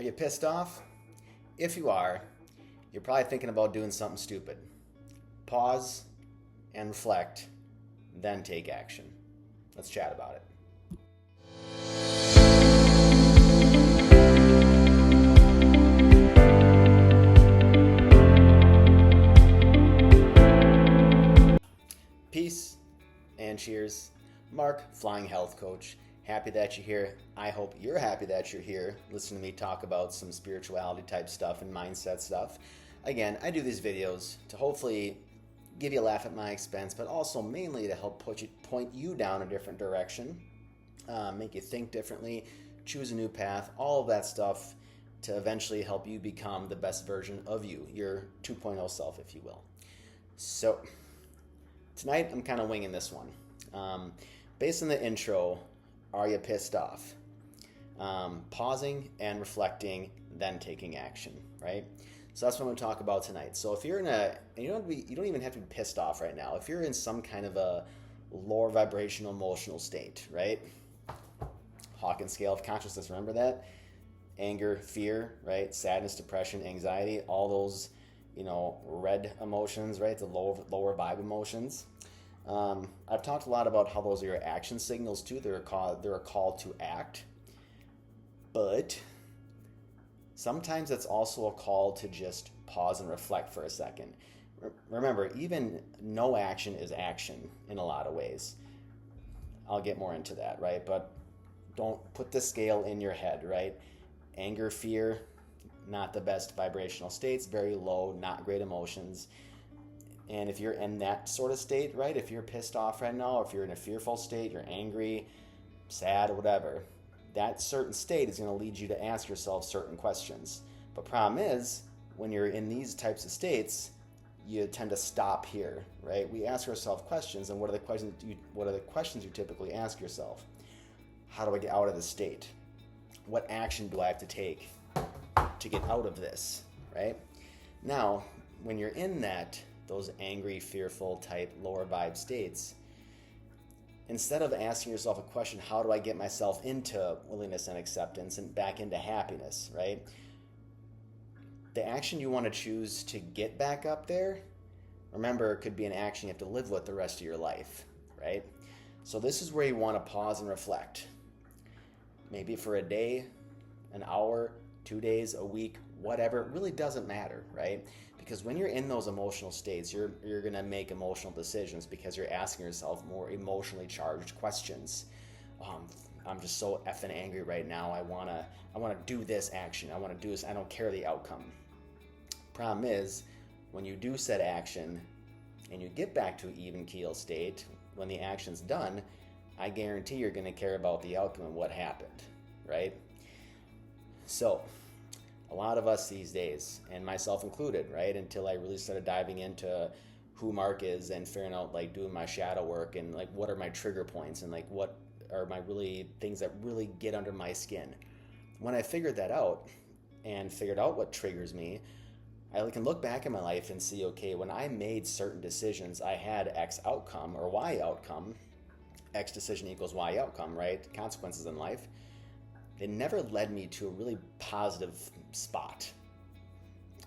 Are you pissed off? If you are, you're probably thinking about doing something stupid. Pause and reflect, then take action. Let's chat about it. Peace and cheers. Mark, Flying Health Coach. Happy that you're here. I hope you're happy that you're here listening to me talk about some spirituality type stuff and mindset stuff. Again, I do these videos to hopefully give you a laugh at my expense, but also mainly to help point you down a different direction, make you think differently, choose a new path, all of that stuff to eventually help you become the best version of you, your 2.0 self, if you will. So tonight, I'm kind of winging this one. Based on the intro, are you pissed off? Pausing and reflecting, then taking action, right? So that's what I'm going to talk about tonight. So if you're you don't even have to be pissed off right now. If you're in some kind of a lower vibrational emotional state, right? Hawkins scale of consciousness, remember that? Anger, fear, right? Sadness, depression, anxiety, all those, red emotions, right? The lower vibe emotions. I've talked a lot about how those are your action signals too. They're a call to act, but sometimes it's also a call to just pause and reflect for a second. Remember, even no action is action in a lot of ways. I'll get more into that, right? But don't put the scale in your head, right? Anger, fear, not the best vibrational states, very low, not great emotions. And if you're in that sort of state, right, if you're pissed off right now, if you're in a fearful state, you're angry, sad, whatever, that certain state is going to lead you to ask yourself certain questions. But problem is, when you're in these types of states, you tend to stop here, right? We ask ourselves questions, and what are the questions you typically ask yourself? How do I get out of this state? What action do I have to take to get out of this, right? Now, when you're in those angry, fearful type lower vibe states, instead of asking yourself a question, how do I get myself into willingness and acceptance and back into happiness, right? The action you want to choose to get back up there, remember, it could be an action you have to live with the rest of your life, right? So this is where you want to pause and reflect. Maybe for a day, an hour, 2 days, a week, whatever, it really doesn't matter, right? Because when you're in those emotional states, you're going to make emotional decisions because you're asking yourself more emotionally charged questions. I'm just so effing angry right now. I want to do this action. I want to do this. I don't care the outcome. Problem is, when you do said action and you get back to an even keel state, when the action's done, I guarantee you're going to care about the outcome and what happened, right? So a lot of us these days, and myself included, right, until I really started diving into who Mark is and figuring out, doing my shadow work and, what are my trigger points and, what are my really things that really get under my skin. When I figured that out and figured out what triggers me, I can look back in my life and see, okay, when I made certain decisions, I had X outcome or Y outcome. X decision equals Y outcome, right? Consequences in life. It never led me to a really positive spot,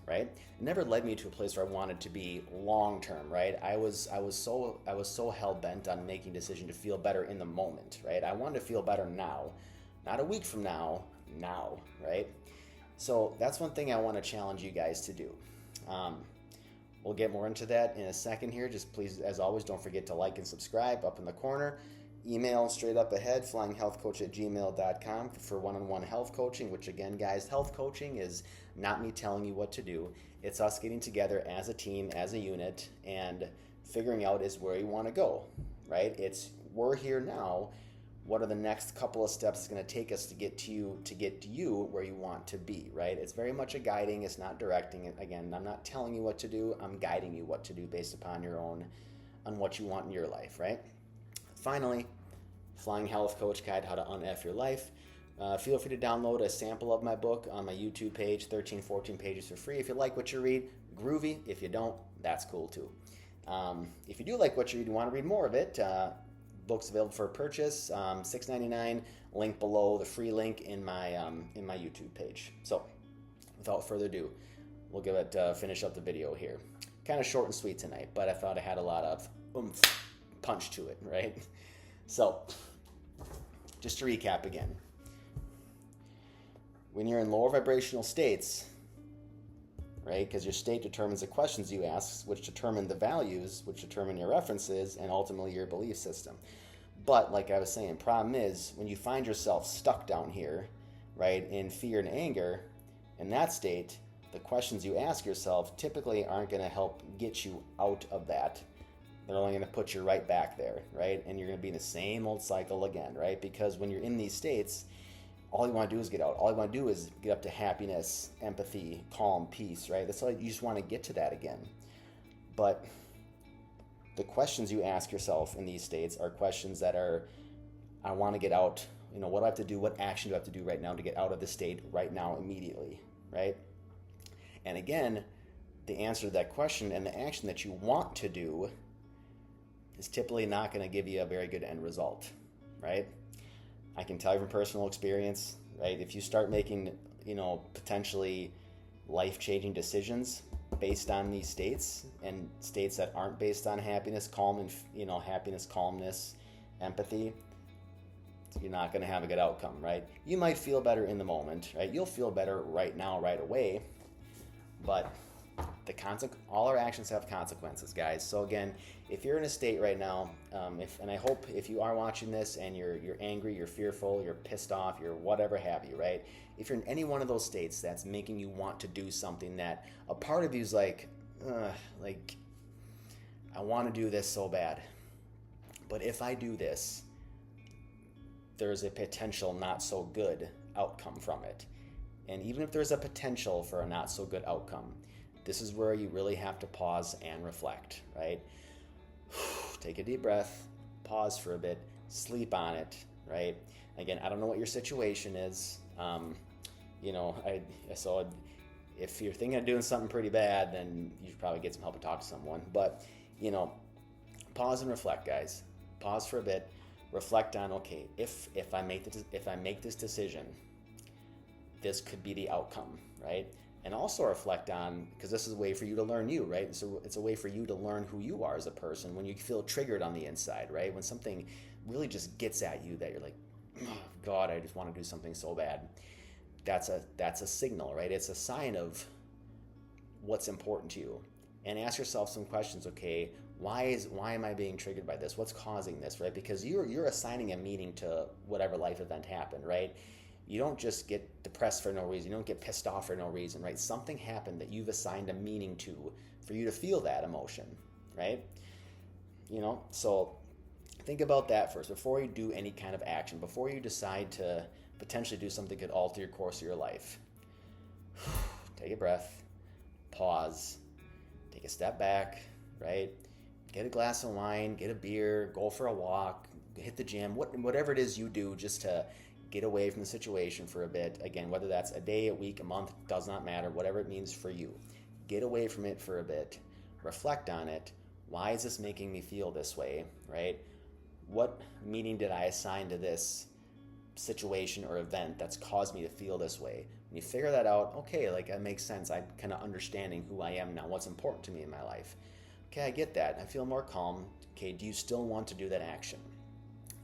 right? It never led me to a place where I wanted to be long term, right? I was so hell bent on making a decision to feel better in the moment, right? I wanted to feel better now, not a week from now, right? So that's one thing I want to challenge you guys to do. We'll get more into that in a second here. Just please, as always, don't forget to like and subscribe up in the corner. Email straight up ahead, flyinghealthcoach@gmail.com for one-on-one health coaching, which again, guys, health coaching is not me telling you what to do. It's us getting together as a team, as a unit, and figuring out is where you want to go, right? We're here now. What are the next couple of steps it's going to take us to get to you where you want to be, right? It's very much a guiding. It's not directing. Again, I'm not telling you what to do. I'm guiding you what to do based upon on what you want in your life, right? Finally, Flying Health Coach Guide, How to Un-F Your Life. Feel free to download a sample of my book on my YouTube page, 13, 14 pages for free. If you like what you read, groovy. If you don't, that's cool too. If you do like what you read and want to read more of it, book's available for purchase, $6.99. Link below, the free link in my YouTube page. So, without further ado, we'll give it finish up the video here. Kind of short and sweet tonight, but I thought I had a lot of oomph, punch to it, right? So, just to recap again, when you're in lower vibrational states, right, because your state determines the questions you ask, which determine the values, which determine your references, and ultimately your belief system. But like I was saying, problem is when you find yourself stuck down here, right, in fear and anger, in that state, the questions you ask yourself typically aren't going to help get you out of that. They're only going to put you right back there, right? And you're going to be in the same old cycle again, right? Because when you're in these states, all you want to do is get out. All you want to do is get up to happiness, empathy, calm, peace, right? That's all you just want to get to that again. But the questions you ask yourself in these states are questions that are, I want to get out. You know, what do I have to do? What action do I have to do right now to get out of this state right now, immediately, right? And again, the answer to that question and the action that you want to do is typically not going to give you a very good end result, right? I can tell you from personal experience, right? If you start making, potentially life-changing decisions based on these states and states that aren't based on happiness, happiness, calmness, empathy, you're not going to have a good outcome, right? You might feel better in the moment, right? You'll feel better right now, right away, but all our actions have consequences, guys. So again, if you're in a state right now, and I hope if you are watching this and you're angry, you're fearful, you're pissed off, you're whatever have you, right? If you're in any one of those states that's making you want to do something that a part of you is like, I want to do this so bad, but if I do this, there's a potential not so good outcome from it. And even if there's a potential for a not so good outcome, this is where you really have to pause and reflect, right? Take a deep breath, pause for a bit, sleep on it, right? Again, I don't know what your situation is. So if you're thinking of doing something pretty bad, then you should probably get some help and talk to someone. But, pause and reflect, guys. Pause for a bit, reflect on, okay, if I make this decision, this could be the outcome, right? And also reflect on, because this is a way for you to learn you, right? So it's a way for you to learn who you are as a person when you feel triggered on the inside, right? When something really just gets at you that you're like, oh, God, I just want to do something so bad. That's a signal, right? It's a sign of what's important to you. And ask yourself some questions, okay, why am I being triggered by this? What's causing this, right? Because you're assigning a meaning to whatever life event happened, right? You don't just get depressed for no reason. You don't get pissed off for no reason, right? Something happened that you've assigned a meaning to for you to feel that emotion, right? So think about that first before you do any kind of action, before you decide to potentially do something that could alter your course of your life. Take a breath, pause, take a step back, right? Get a glass of wine, get a beer, go for a walk, hit the gym, whatever it is you do just to get away from the situation for a bit. Again, whether that's a day, a week, a month, does not matter, whatever it means for you. Get away from it for a bit. Reflect on it. Why is this making me feel this way, right? What meaning did I assign to this situation or event that's caused me to feel this way? When you figure that out, okay, that makes sense. I'm kind of understanding who I am now, what's important to me in my life. Okay, I get that. I feel more calm. Okay, do you still want to do that action?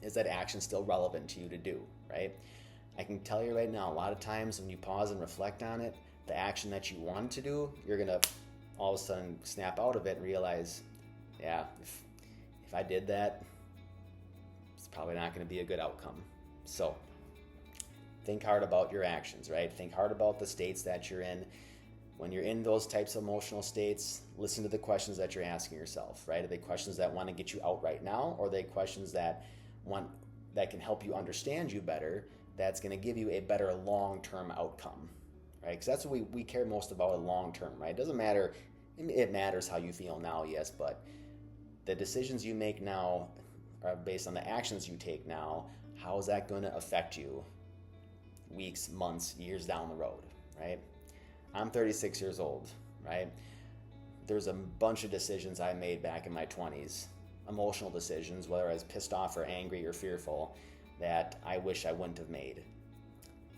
Is that action still relevant to you to do, right? I can tell you right now, a lot of times when you pause and reflect on it, the action that you want to do, you're going to all of a sudden snap out of it and realize, yeah, if I did that, it's probably not going to be a good outcome. So think hard about your actions, right? Think hard about the states that you're in. When you're in those types of emotional states, listen to the questions that you're asking yourself, right? Are they questions that want to get you out right now, or are they questions that can help you understand you better, that's going to give you a better long-term outcome, right? Because that's what we care most about, long-term, right? It doesn't matter. It matters how you feel now, yes, but the decisions you make now are based on the actions you take now. How is that going to affect you weeks, months, years down the road, right? I'm 36 years old, right? There's a bunch of decisions I made back in my 20s emotional decisions, whether I was pissed off or angry or fearful, that I wish I wouldn't have made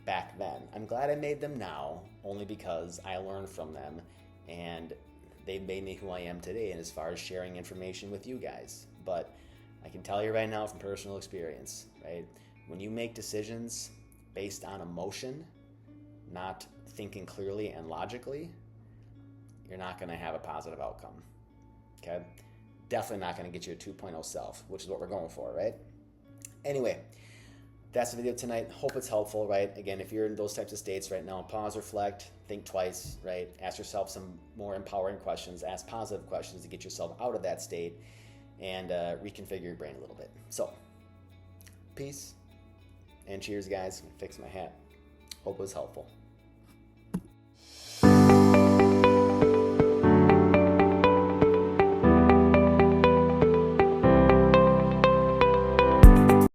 back then. I'm glad I made them now, only because I learned from them and they've made me who I am today, and as far as sharing information with you guys. But I can tell you right now from personal experience, right? When you make decisions based on emotion, not thinking clearly and logically, you're not going to have a positive outcome. Okay? Definitely not going to get you a 2.0 self, which is what we're going for, right? Anyway, that's the video tonight. Hope it's helpful, right? Again, if you're in those types of states right now, pause, reflect, think twice, right? Ask yourself some more empowering questions. Ask positive questions to get yourself out of that state and reconfigure your brain a little bit. So, peace and cheers, guys. Fix my hat. Hope it was helpful.